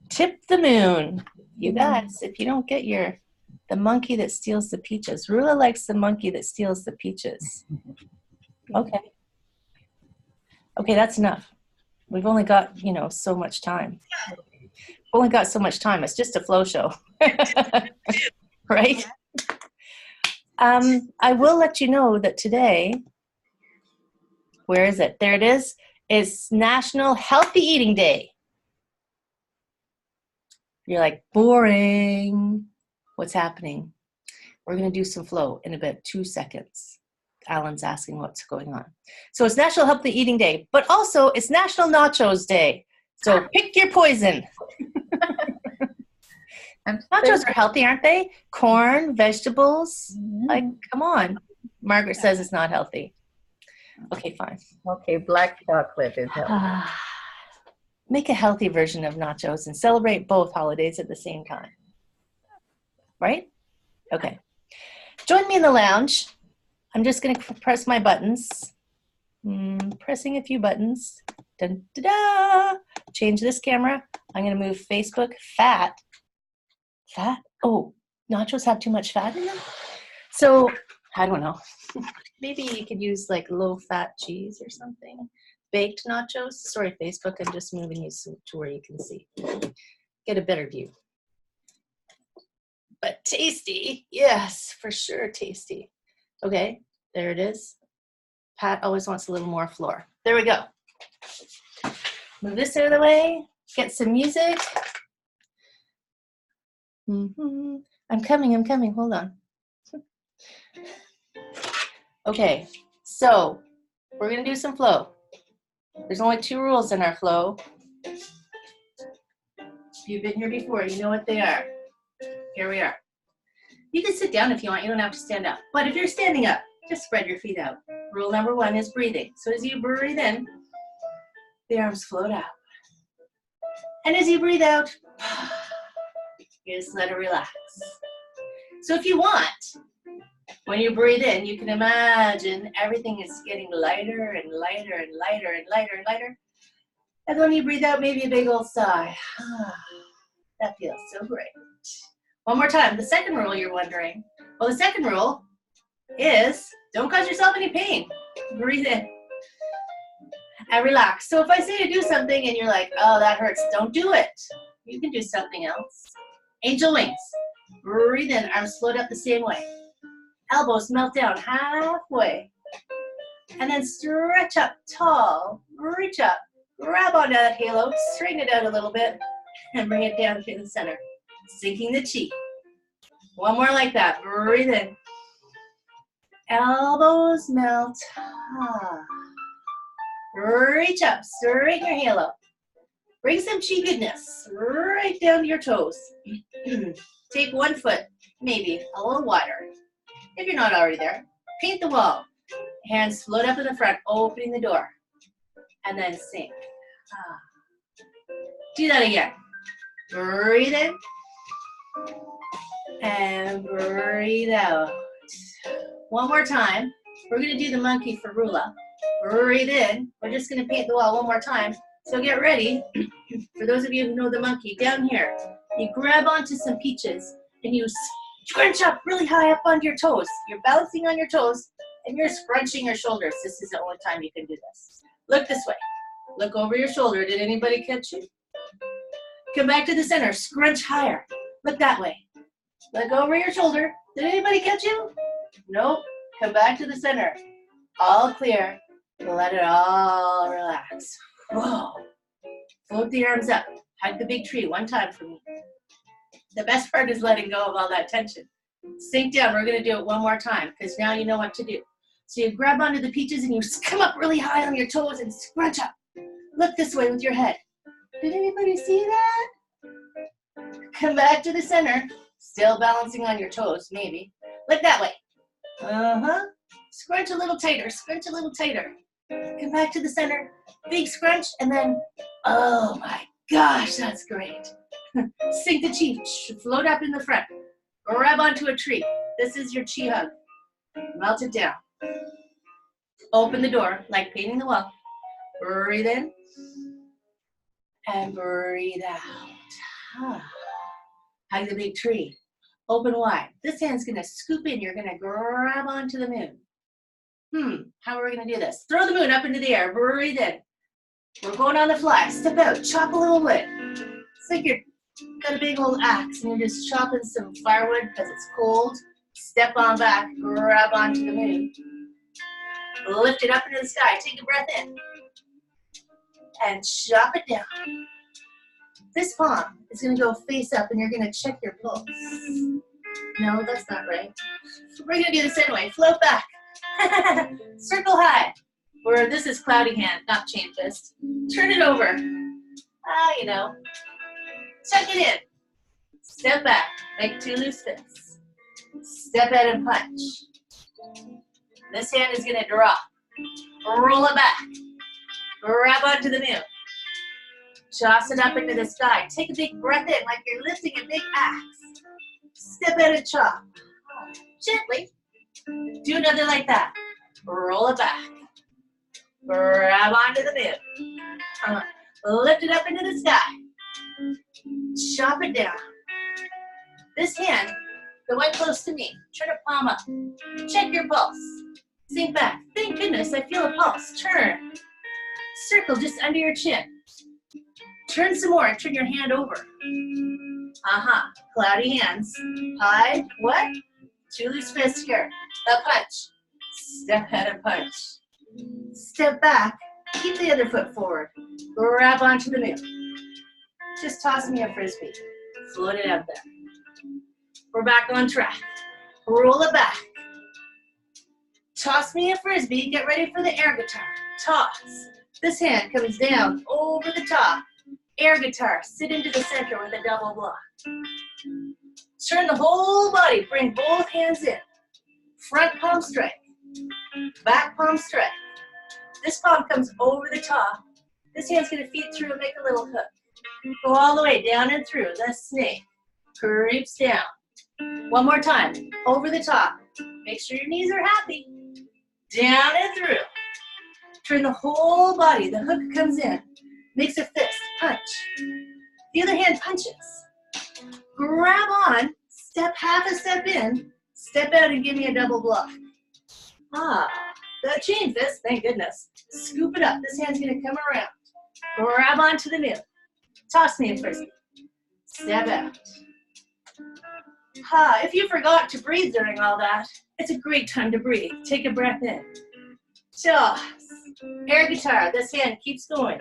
Tip the moon. You guys, if you don't get the monkey that steals the peaches. Rula likes the monkey that steals the peaches. Okay. Okay, that's enough. We've only got, so much time. We've only got so much time. It's just a flow show. Right? I will let you know that today, where is it? There it is. It's National Healthy Eating Day. You're like, boring. What's happening? We're going to do some flow in about 2 seconds. Alan's asking what's going on. So it's National Healthy Eating Day, but also it's National Nachos Day. So pick your poison. Nachos are healthy, aren't they? Corn, vegetables. Like, come on. Margaret says it's not healthy. Okay, fine. Okay, black chocolate is healthy. Make a healthy version of nachos and celebrate both holidays at the same time. Right? Okay. Join me in the lounge. I'm just going to press my buttons. Pressing a few buttons. Dun, da, da. Change this camera. I'm going to move Facebook. Fat. Oh, nachos have too much fat in them? So, I don't know. Maybe you could use like low-fat cheese or something. Baked nachos. Sorry, Facebook. I'm just moving you to where you can see. Get a better view. But tasty. Yes, for sure tasty. Okay, there it is. Pat always wants a little more floor. There we go. Move this out of the way. Get some music. I'm coming. Hold on. Okay, so we're going to do some flow. There's only 2 rules in our flow. If you've been here before, you know what they are. Here we are. You can sit down if you want. You don't have to stand up. But if you're standing up, just spread your feet out. Rule number 1 is breathing. So as you breathe in, the arms float out. And as you breathe out, you just let it relax. So if you want, when you breathe in, you can imagine everything is getting lighter and lighter and lighter and lighter and lighter. And when you breathe out, maybe a big old sigh. That feels so great. One more time. The second rule you're wondering. Well, the second rule is don't cause yourself any pain. Breathe in and relax. So if I say to do something and you're like, oh, that hurts, don't do it. You can do something else. Angel wings. Breathe in, arms float up the same way. Elbows melt down halfway. And then stretch up tall. Reach up. Grab onto that halo. Straighten it out a little bit. And bring it down to the center. Sinking the chi. One more like that. Breathe in. Elbows melt. Reach up. Straighten your halo. Bring some chi goodness right down to your toes. Take 1 foot, maybe a little wider. If you're not already there, paint the wall. Hands float up in the front, opening the door. And then sink. Do that again. Breathe in. And breathe out. One more time. We're going to do the monkey for Rula. Breathe in. We're just going to paint the wall one more time. So get ready. For those of you who know the monkey, down here, you grab onto some peaches and you scrunch up really high up onto your toes. You're balancing on your toes and you're scrunching your shoulders. This is the only time you can do this. Look this way. Look over your shoulder. Did anybody catch you? Come back to the center. Scrunch higher. Look that way. Look over your shoulder. Did anybody catch you? Nope. Come back to the center. All clear. Let it all relax. Whoa. Float the arms up. Hug the big tree 1 time for me. The best part is letting go of all that tension. Sink down. We're going to do it 1 more time because now you know what to do. So you grab onto the peaches and you come up really high on your toes and scrunch up. Look this way with your head. Did anybody see that? Come back to the center. Still balancing on your toes, maybe. Look that way. Scrunch a little tighter. Scrunch a little tighter. Come back to the center. Big scrunch. And then, oh my gosh, that's great. Sink the chi. Float up in the front. Grab onto a tree. This is your chi hug. Melt it down. Open the door like painting the wall. Breathe in. And breathe out. Hug the big tree. Open wide. This hand's gonna scoop in. You're gonna grab onto the moon. How are we gonna do this? Throw the moon up into the air. Breathe in. We're going on the fly. Step out. Chop a little wood. It's like you're got a big old axe and you're just chopping some firewood because it's cold. Step on back. Grab onto the moon. Lift it up into the sky. Take a breath in. And chop it down. This palm is going to go face up and you're going to check your pulse. No, that's not right. We're going to do this anyway. Float back. Circle high. Or this is cloudy hand, not chain fist. Turn it over. You know. Check it in. Step back. Make 2 loose fists. Step out and punch. This hand is going to drop. Roll it back. Grab onto the moon. Toss it up into the sky. Take a big breath in like you're lifting a big axe. Step out and chop. Gently. Do another like that. Roll it back. Grab onto the moon. Lift it up into the sky. Chop it down. This hand, the one close to me, turn a palm up. Check your pulse. Sink back. Thank goodness, I feel a pulse. Turn. Circle just under your chin. Turn some more and turn your hand over. Cloudy hands. High. What? 2 loose fists here. A punch. Step out and punch. Step back. Keep the other foot forward. Grab onto the moon. Just toss me a frisbee. Float it out there. We're back on track. Roll it back. Toss me a frisbee. Get ready for the air guitar. Toss. This hand comes down over the top. Air guitar. Sit into the center with a double block. Turn the whole body. Bring both hands in. Front palm strike. Back palm strike. This palm comes over the top. This hand's going to feed through and make a little hook. Go all the way down and through. The snake creeps down. One more time. Over the top. Make sure your knees are happy. Down and through. Turn the whole body. The hook comes in. Makes a fist. Punch. The other hand punches. Grab on. Step half a step in. Step out and give me a double block. The chain fist. Thank goodness. Scoop it up. This hand's going to come around. Grab onto the moon. Toss me a frisbee. Step out. If you forgot to breathe during all that, it's a great time to breathe. Take a breath in. Toss. Air guitar. This hand keeps going.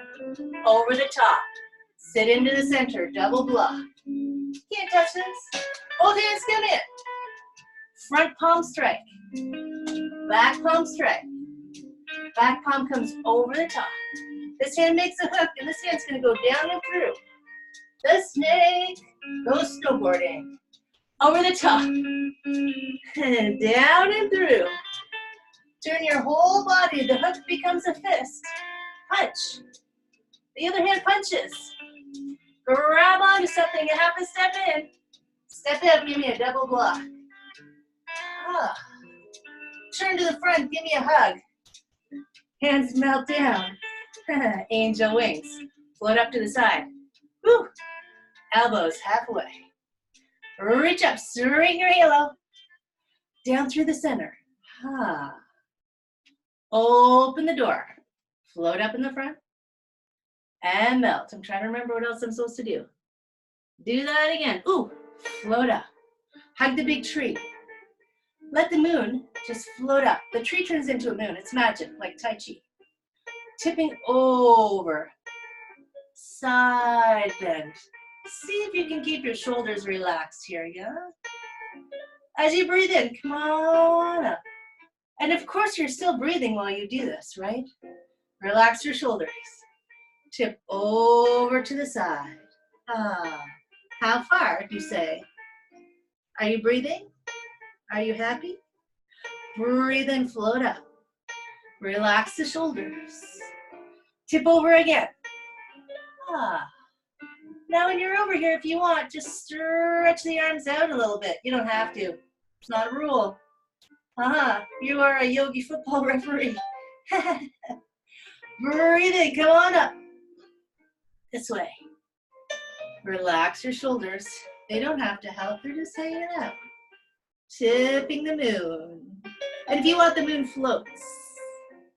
Over the top. Sit into the center. Double block. Can't touch this. Both hands come in. Front palm strike. Back palm strike. Back palm comes over the top. This hand makes a hook, and this hand's going to go down and through. The snake goes snowboarding. Over the top. And down and through. Turn your whole body. The hook becomes a fist. Punch. The other hand punches. Grab onto something. You have to step in. Step out. Give me a double block. Turn to the front. Give me a hug. Hands melt down. Angel wings. Float up to the side. Woo. Elbows halfway. Reach up. Straighten your halo. Down through the center. Open the door. Float up in the front. And melt. I'm trying to remember what else I'm supposed to do. Do that again. Ooh. Float up. Hug the big tree. Let the moon just float up. The tree turns into a moon. It's magic, like Tai Chi. Tipping over. Side bend. See if you can keep your shoulders relaxed here, yeah? As you breathe in, come on up. And of course, you're still breathing while you do this, right? Relax your shoulders. Tip over to the side. How far, do you say? Are you breathing? Are you happy? Breathe in, float up. Relax the shoulders. Tip over again. Now when you're over here, if you want, just stretch the arms out a little bit. You don't have to. It's not a rule. You are a yogi football referee. Breathe in, come on up. This way. Relax your shoulders. They don't have to help, they're just hanging out. Tipping the moon. And if you want, the moon floats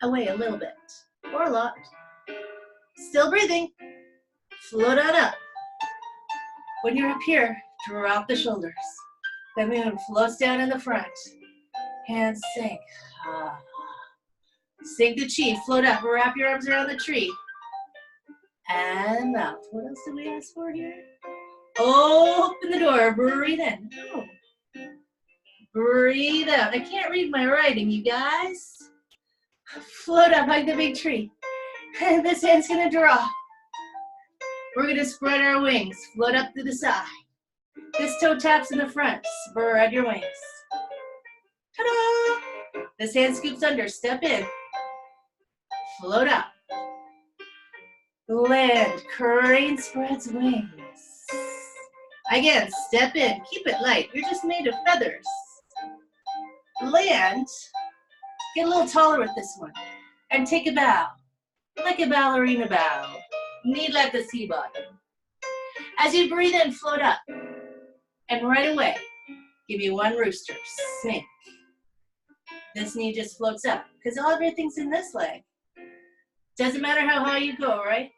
away a little bit, or a lot. Still breathing. Float on up. When you're up here, drop the shoulders. The moon floats down in the front. Hands sink. Sink the chi, float up, wrap your arms around the tree. And mouth. What else did we ask for here? Open the door, breathe in. Oh. Breathe out. I can't read my writing, you guys. Float up, hug the big tree. And this hand's gonna draw. We're gonna spread our wings, float up to the side. This toe taps in the front, spread your wings. Ta-da! This hand scoops under, step in. Float up. Land, crane spreads wings. Again, step in, keep it light. You're just made of feathers. Land, get a little taller with this one. And take a bow, like a ballerina bow. Knee like the sea bottom. As you breathe in, float up. And right away, give you one rooster, sink. This knee just floats up, because everything's in this leg. Doesn't matter how high you go, right?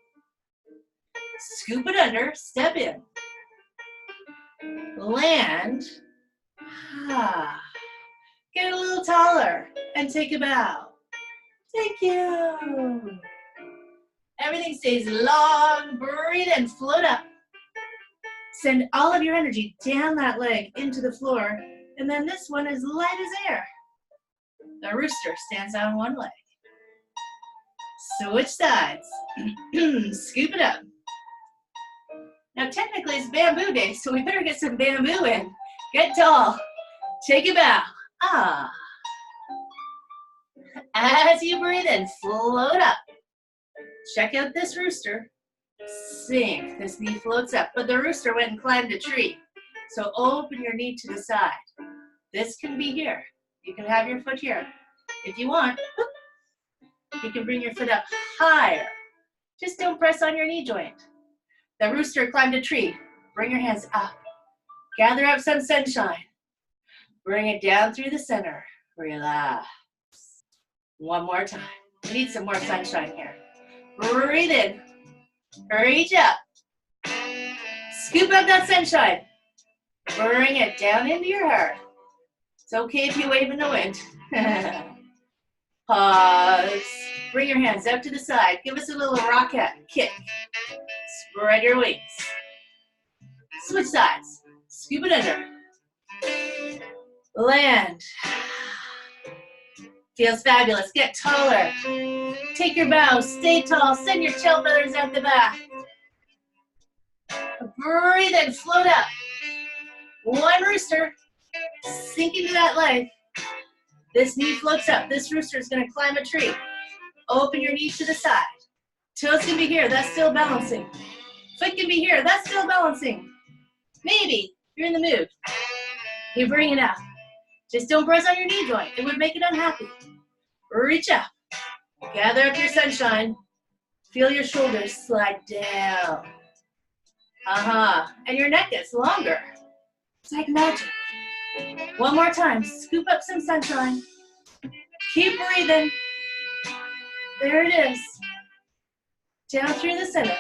Scoop it under, step in. Land. Get a little taller and take a bow. Thank you. Everything stays long. Breathe and float up. Send all of your energy down that leg into the floor. And then this one is light as air. The rooster stands on one leg. Switch sides. Scoop it up. Now technically it's bamboo day, so we better get some bamboo in. Get tall. Take a bow. As you breathe in, float up. Check out this rooster. Sink. This knee floats up, but the rooster went and climbed a tree. So open your knee to the side. This can be here. You can have your foot here. If you want, you can bring your foot up higher. Just don't press on your knee joint. The rooster climbed a tree. Bring your hands up. Gather up some sunshine. Bring it down through the center. Relax. One more time. We need some more sunshine here. Breathe in. Reach up. Scoop up that sunshine. Bring it down into your heart. It's okay if you wave in the wind. Pause. Bring your hands up to the side. Give us a little rocket kick. Spread your wings. Switch sides. Scoop it under. Land. Feels fabulous. Get taller. Take your bow. Stay tall. Send your tail feathers out the back. Breathe and float up. One rooster. Sink into that leg. This knee floats up. This rooster is going to climb a tree. Open your knees to the side. Toes can be here. That's still balancing. Foot can be here. That's still balancing. Maybe you're in the mood. You bring it up. Just don't press on your knee joint. It would make it unhappy. Reach up. Gather up your sunshine. Feel your shoulders slide down. And your neck gets longer. It's like magic. One more time. Scoop up some sunshine. Keep breathing. There it is. Down through the center.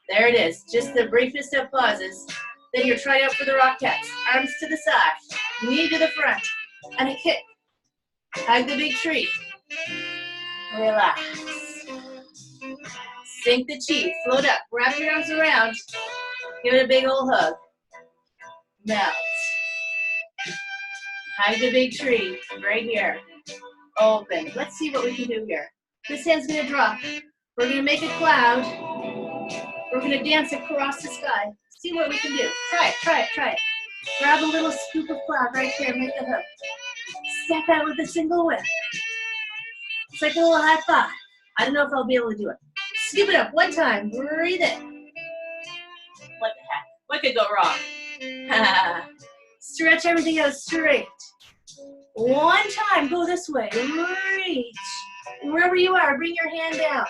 There it is. Just the briefest of pauses. Then you're trying out for the rock cats. Arms to the side. Knee to the front. And a kick. Hug the big tree. Relax. Sink the chi. Float up. Wrap your arms around. Give it a big old hug. Melt. Hug the big tree. Right here. Open. Let's see what we can do here. This hand's going to drop. We're going to make a cloud. We're going to dance across the sky. See what we can do. Try it, try it, try it. Grab a little scoop of cloud right there. Make a hook. Step out with a single whip. It's like a little high five. I don't know if I'll be able to do it. Scoop it up one time. Breathe in. What the heck? What could go wrong? Stretch everything out straight. One time, go this way. Reach. Wherever you are, bring your hand down.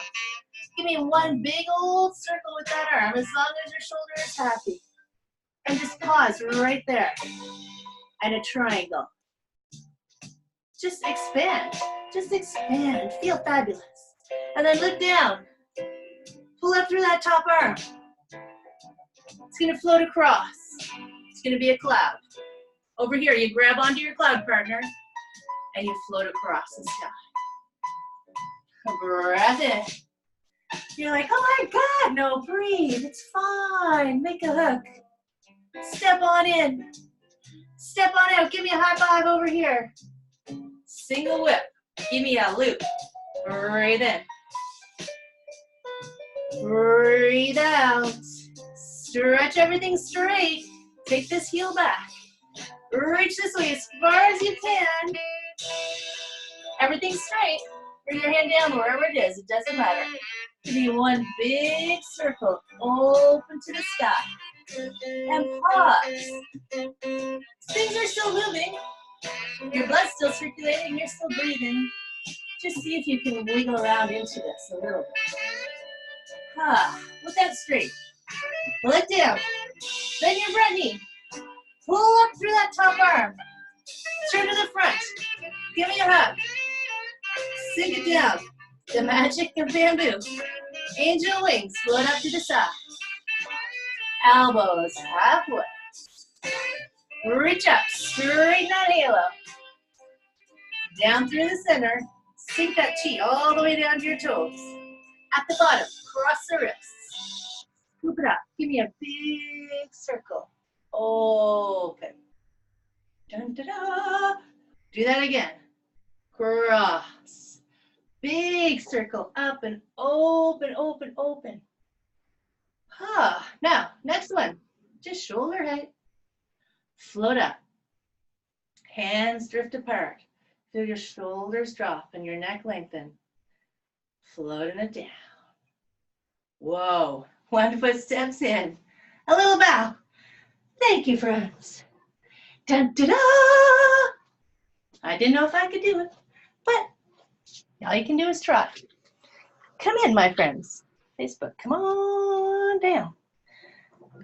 Give me one big old circle with that arm, as long as your shoulder is happy. And just pause right there. And a triangle. Just expand. Just expand. Feel fabulous. And then look down. Pull up through that top arm. It's going to float across. It's going to be a cloud. Over here, you grab onto your cloud partner, and you float across the sky. Breath in. You're like, oh my God, no, breathe. It's fine. Make a hook. Step on in. Step on out. Give me a high five over here. Single whip. Give me a loop. Breathe in. Breathe out. Stretch everything straight. Take this heel back. Reach this way as far as you can. Everything straight. Bring your hand down wherever it is. It doesn't matter. Give me one big circle. Open to the sky. And pause. Things are still moving. Your blood's still circulating. You're still breathing. Just see if you can wiggle around into this a little bit. Look that straight. Pull it down. Bend your front knee. Pull up through that top arm. Turn to the front. Give me a hug. Sink it down. The magic of bamboo. Angel wings. Float up to the side. Elbows halfway. Reach up. Straighten that halo. Down through the center. Sink that chi all the way down to your toes. At the bottom, cross the wrists. Scoop it up. Give me a big circle. Open. Dun, da, da. Do that again. Cross. Big circle. Up and open, open, open. Now, next one. Just shoulder height. Float up. Hands drift apart. Feel your shoulders drop and your neck lengthen. Floating it down. Whoa. 1 foot steps in. A little bow. Thank you, friends. Dun, da, da. I didn't know if I could do it, but all you can do is try. Come in, my friends. Facebook, come on down.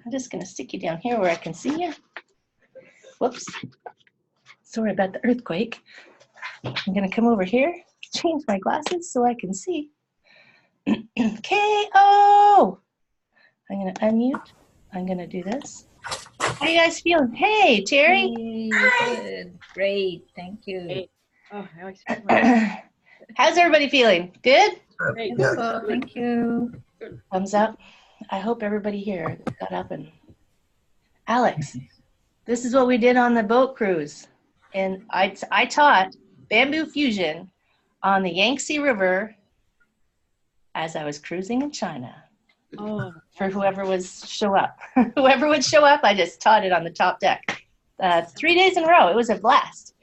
I'm just going to stick you down here where I can see you. Whoops. Sorry about the earthquake. I'm going to come over here, change my glasses so I can see. KO! I'm going to unmute. I'm going to do this. How you guys feeling? Hey, Terry. Hey, good. Great. Thank you. Hey. Oh, now I speak my How's everybody feeling? Good? Great. Oh, thank you. Thumbs up. I hope everybody here got up and... Alex, this is what we did on the boat cruise. And I taught bamboo fusion on the Yangtze River as I was cruising in China. Oh, For whoever was show up. Whoever would show up, I just taught it on the top deck. 3 days in a row. It was a blast.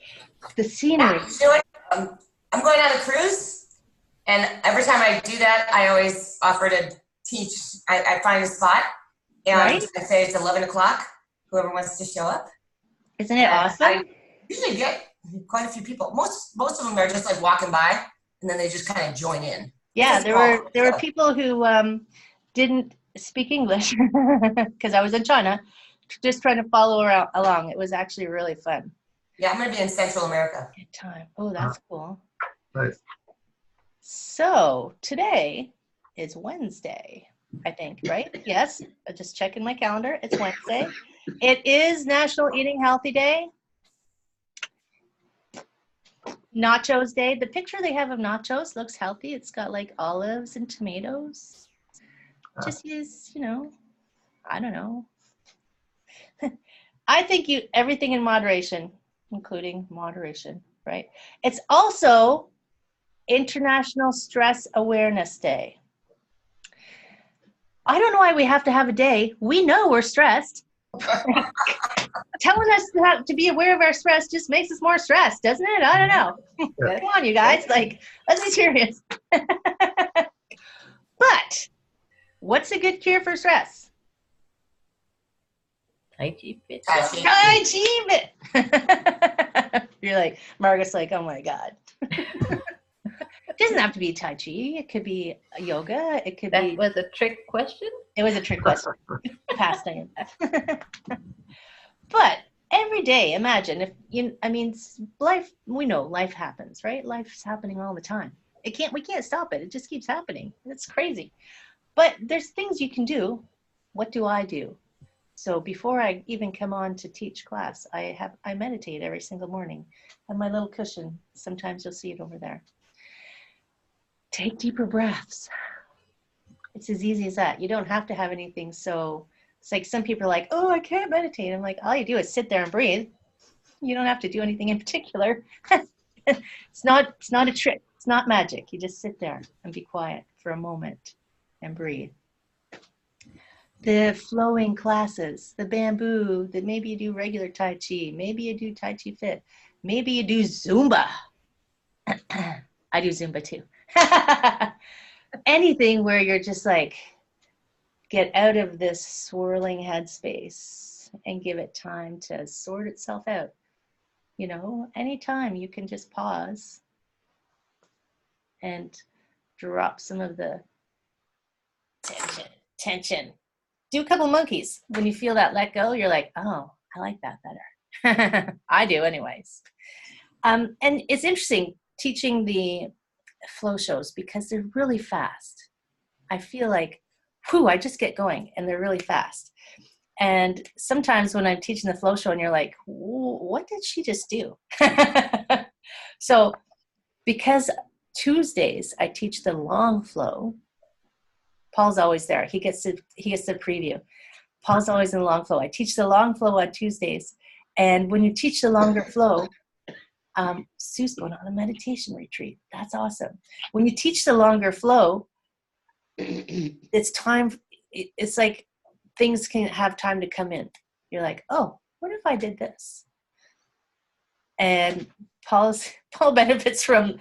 The scenery. Yeah, you know what? I'm going on a cruise, and every time I do that, I always offer to teach. I find a spot, and Right. I say it's 11 o'clock. Whoever wants to show up. Isn't it And awesome? I usually get quite a few people. Most of them are just like walking by, and then they just kind of join in. Yeah, This is there were cool. people who didn't speak English because I was in China, just trying to follow along. It was actually really fun. Yeah, I'm going to be in Central America. Good time. Oh, that's cool. Nice. So today is Wednesday, I think, right? Yes, I'm just checking my calendar. It's Wednesday. It is National Eating Healthy Day. Nachos Day. The picture they have of nachos looks healthy. It's got like olives and tomatoes. Just use, I don't know. I think everything in moderation, including moderation, right? It's also International Stress Awareness Day. I don't know why we have to have a day. We know we're stressed. Telling us to be aware of our stress just makes us more stressed, doesn't it? I don't know. Yeah. Come on, you guys. Let's be serious. But what's a good cure for stress? Tai Chi Fit. Tai Chi Fit. You're like, Margaret's like, oh my God. It doesn't have to be Tai Chi. It could be yoga. It could That be. was a trick question? It was a trick question. Pastime. But every day, imagine if you. I mean, life. We know life happens, right? Life's happening all the time. We can't stop it. It just keeps happening. It's crazy. But there's things you can do. What do I do? So before I even come on to teach class, I meditate every single morning. I have my little cushion. Sometimes you'll see it over there. Take deeper breaths. It's as easy as that. You don't have to have anything. So it's like some people are like, oh, I can't meditate. I'm like, all you do is sit there and breathe. You don't have to do anything in particular. It's not a trick. It's not magic. You just sit there and be quiet for a moment and breathe. The flowing classes, the bamboo, that maybe you do regular Tai Chi, maybe you do Tai Chi Fit, maybe you do Zumba. I do Zumba too. Anything where you're just like, get out of this swirling headspace and give it time to sort itself out. You know, anytime you can just pause and drop some of the tension. Do a couple monkeys. When you feel that let go, you're like, oh, I like that better. I do anyways. And it's interesting teaching the flow shows because they're really fast. I feel like, whew, I just get going and they're really fast. And sometimes when I'm teaching the flow show and you're like, what did she just do? So because Tuesdays I teach the long flow, Paul's always there. He gets the preview. Paul's always in the long flow. I teach the long flow on Tuesdays. And when you teach the longer flow, Sue's going on a meditation retreat. That's awesome. When you teach the longer flow, it's time. It's like things can have time to come in. You're like, oh, what if I did this? And Paul benefits from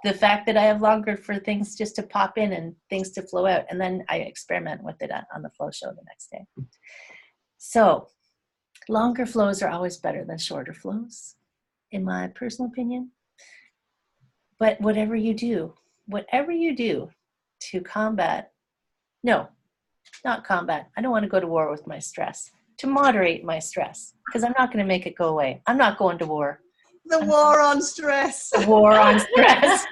the fact that I have longer for things just to pop in and things to flow out. And then I experiment with it on the flow show the next day. So longer flows are always better than shorter flows, in my personal opinion. But whatever you do to combat, no, not combat. I don't want to go to war with my stress, to moderate my stress, because I'm not going to make it go away. I'm not going to war. The war on stress. The war on stress.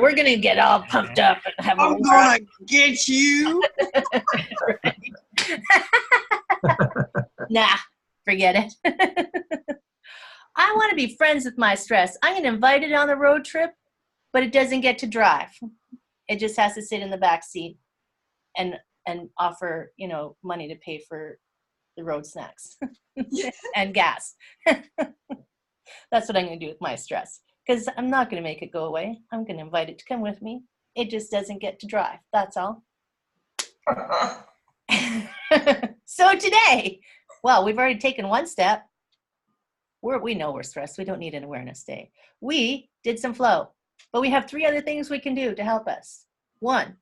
We're going to get all pumped up and have I'm gonna get you. Nah, forget it. I want to be friends with my stress. I get invited on the road trip, but it doesn't get to drive. It just has to sit in the back seat and offer, money to pay for the road snacks and gas. That's what I'm going to do with my stress, because I'm not going to make it go away. I'm going to invite it to come with me. It just doesn't get to drive. That's all. So today, well, we've already taken one step. We know we're stressed. We don't need an awareness day. We did some flow, but we have 3 other things we can do to help us. 1,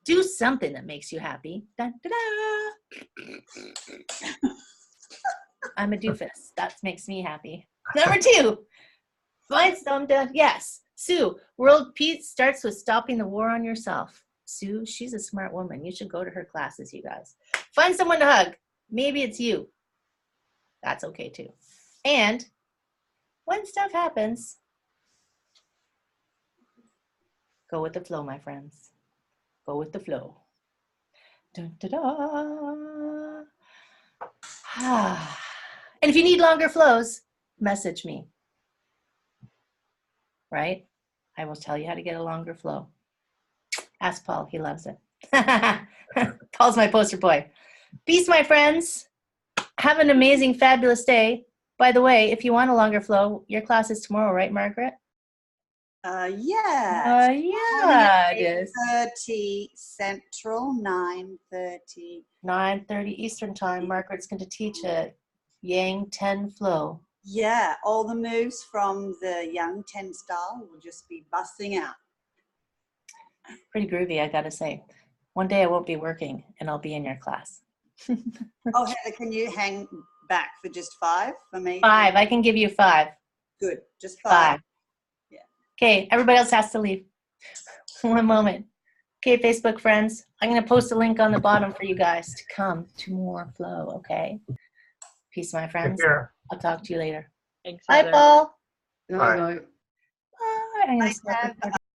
do something that makes you happy. Dun, da, da. I'm a doofus. That makes me happy. Number 2, find something. Yes, Sue, world peace starts with stopping the war on yourself. Sue, she's a smart woman. You should go to her classes, you guys. Find someone to hug. Maybe it's you. That's okay too. And when stuff happens, go with the flow, my friends. Go with the flow. Dun, da, da. And if you need longer flows, message me. Right? I will tell you how to get a longer flow. Ask Paul. He loves it. Paul's my poster boy. Peace, my friends. Have an amazing, fabulous day. By the way, if you want a longer flow, your class is tomorrow, right, Margaret? Yeah. Yeah, it is. 8:30 Central, 9:30. 9:30 Eastern time. Margaret's going to teach a Yang 10 flow. Yeah, all the moves from the Yang 10 style will just be busting out. Pretty groovy, I got to say. One day I won't be working and I'll be in your class. Oh, Heather, can you hang back for just 5 for me? 5. I can give you 5. Good. Just 5. 5. Yeah. Okay, everybody else has to leave. One moment. Okay, Facebook friends, I'm going to post a link on the bottom for you guys to come to more flow, okay? Peace, my Take friends. care. I'll talk to you later. Thanks, Bye, Heather. Paul. Bye. Bye. I'm going to Thanks, stop Dad. recording.